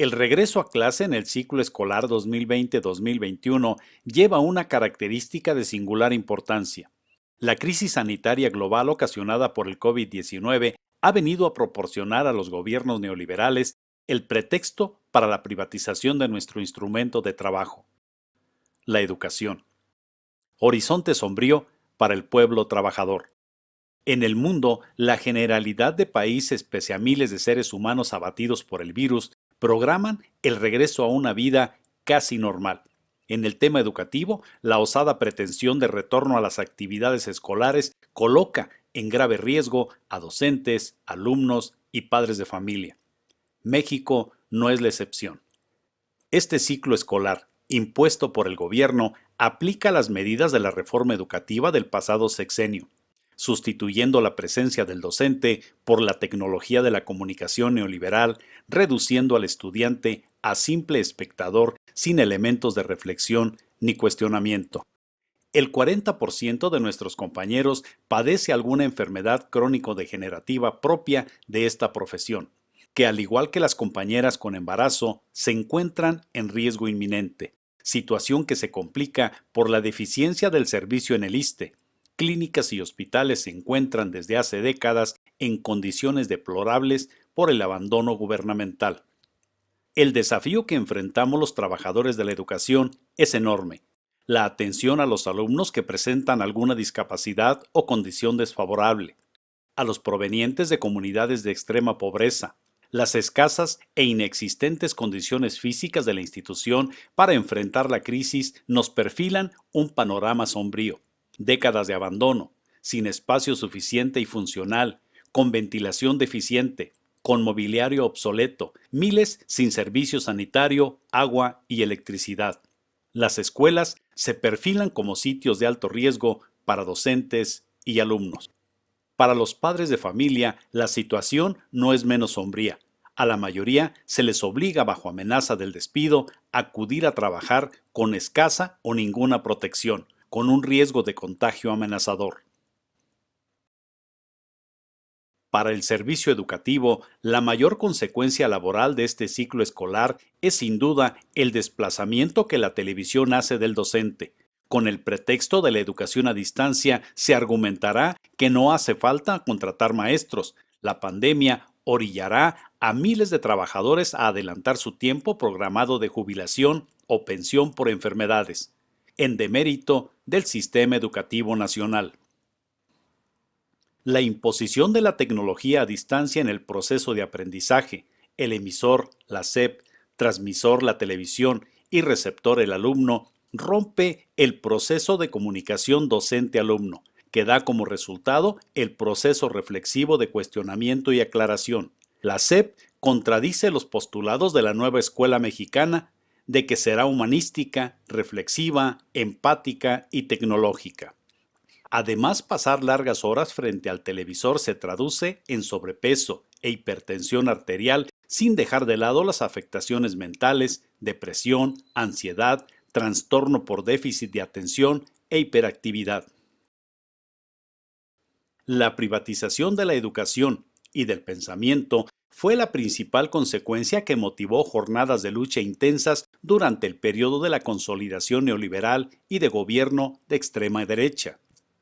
El regreso a clase en el ciclo escolar 2020-2021 lleva una característica de singular importancia. La crisis sanitaria global ocasionada por el COVID-19 ha venido a proporcionar a los gobiernos neoliberales el pretexto para la privatización de nuestro instrumento de trabajo, la educación. Horizonte sombrío para el pueblo trabajador. En el mundo, la generalidad de países, pese a miles de seres humanos abatidos por el virus, programan el regreso a una vida casi normal. En el tema educativo, la osada pretensión de retorno a las actividades escolares coloca en grave riesgo a docentes, alumnos y padres de familia. México no es la excepción. Este ciclo escolar, impuesto por el gobierno, aplica las medidas de la reforma educativa del pasado sexenio, sustituyendo la presencia del docente por la tecnología de la comunicación neoliberal, reduciendo al estudiante a simple espectador sin elementos de reflexión ni cuestionamiento. El 40% de nuestros compañeros padece alguna enfermedad crónico-degenerativa propia de esta profesión, que al igual que las compañeras con embarazo, se encuentran en riesgo inminente, situación que se complica por la deficiencia del servicio en el ISSSTE. Clínicas y hospitales se encuentran desde hace décadas en condiciones deplorables por el abandono gubernamental. El desafío que enfrentamos los trabajadores de la educación es enorme. La atención a los alumnos que presentan alguna discapacidad o condición desfavorable, a los provenientes de comunidades de extrema pobreza, las escasas e inexistentes condiciones físicas de la institución para enfrentar la crisis nos perfilan un panorama sombrío. Décadas de abandono, sin espacio suficiente y funcional, con ventilación deficiente, con mobiliario obsoleto, miles sin servicio sanitario, agua y electricidad. Las escuelas se perfilan como sitios de alto riesgo para docentes y alumnos. Para los padres de familia, la situación no es menos sombría. A la mayoría se les obliga bajo amenaza del despido a acudir a trabajar con escasa o ninguna protección, con un riesgo de contagio amenazador. Para el servicio educativo, la mayor consecuencia laboral de este ciclo escolar es sin duda el desplazamiento que la televisión hace del docente. Con el pretexto de la educación a distancia, se argumentará que no hace falta contratar maestros. La pandemia orillará a miles de trabajadores a adelantar su tiempo programado de jubilación o pensión por enfermedades, en demérito del sistema educativo nacional. La imposición de la tecnología a distancia en el proceso de aprendizaje, el emisor, la SEP, transmisor, la televisión y receptor, el alumno, rompe el proceso de comunicación docente-alumno, que da como resultado el proceso reflexivo de cuestionamiento y aclaración. La SEP contradice los postulados de la nueva escuela mexicana de que será humanística, reflexiva, empática y tecnológica. Además, pasar largas horas frente al televisor se traduce en sobrepeso e hipertensión arterial, sin dejar de lado las afectaciones mentales, depresión, ansiedad, trastorno por déficit de atención e hiperactividad. La privatización de la educación y del pensamiento fue la principal consecuencia que motivó jornadas de lucha intensas durante el periodo de la consolidación neoliberal y de gobierno de extrema derecha.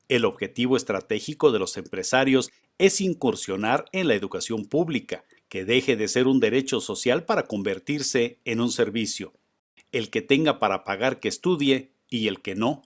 El objetivo estratégico de los empresarios es incursionar en la educación pública, que deje de ser un derecho social para convertirse en un servicio. El que tenga para pagar que estudie y el que no.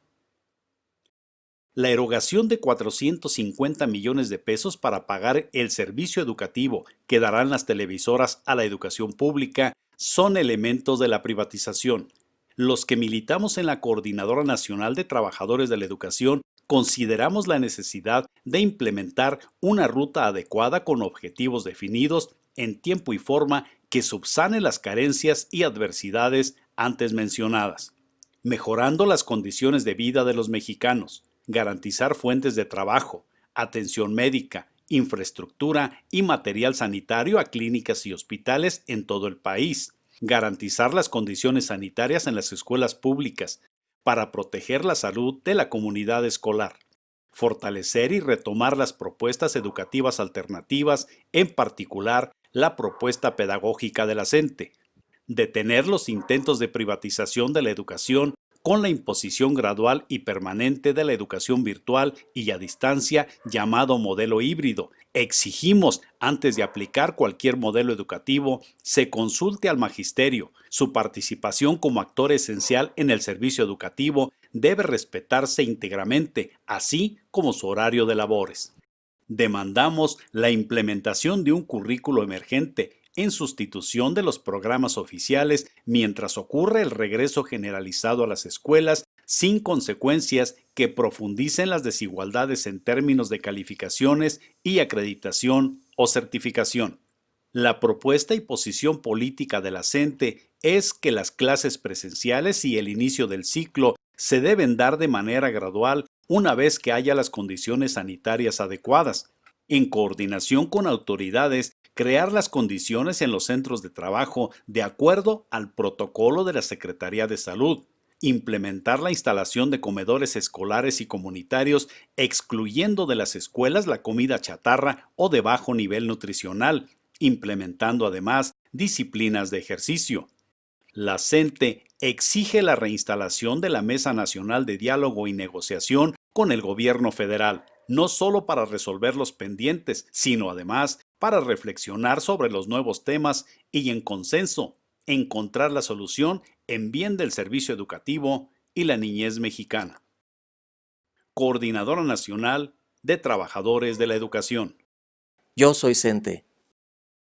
La erogación de 450 millones de pesos para pagar el servicio educativo que darán las televisoras a la educación pública son elementos de la privatización. Los que militamos en la Coordinadora Nacional de Trabajadores de la Educación consideramos la necesidad de implementar una ruta adecuada con objetivos definidos en tiempo y forma que subsane las carencias y adversidades antes mencionadas, mejorando las condiciones de vida de los mexicanos, garantizar fuentes de trabajo, atención médica, infraestructura y material sanitario a clínicas y hospitales en todo el país, garantizar las condiciones sanitarias en las escuelas públicas para proteger la salud de la comunidad escolar, fortalecer y retomar las propuestas educativas alternativas, en particular la propuesta pedagógica de la CENTE, detener los intentos de privatización de la educación con la imposición gradual y permanente de la educación virtual y a distancia llamado modelo híbrido. Exigimos, antes de aplicar cualquier modelo educativo, se consulte al magisterio. Su participación como actor esencial en el servicio educativo debe respetarse íntegramente, así como su horario de labores. Demandamos la implementación de un currículo emergente en sustitución de los programas oficiales mientras ocurre el regreso generalizado a las escuelas sin consecuencias que profundicen las desigualdades en términos de calificaciones y acreditación o certificación. La propuesta y posición política de la CENTE es que las clases presenciales y el inicio del ciclo se deben dar de manera gradual una vez que haya las condiciones sanitarias adecuadas. En coordinación con autoridades, crear las condiciones en los centros de trabajo de acuerdo al protocolo de la Secretaría de Salud. Implementar la instalación de comedores escolares y comunitarios, excluyendo de las escuelas la comida chatarra o de bajo nivel nutricional, implementando además disciplinas de ejercicio. La CENTE exige la reinstalación de la Mesa Nacional de Diálogo y Negociación con el gobierno federal, no solo para resolver los pendientes, sino además para reflexionar sobre los nuevos temas y en consenso encontrar la solución en bien del servicio educativo y la niñez mexicana. Coordinadora Nacional de Trabajadores de la Educación. Yo soy CENTE.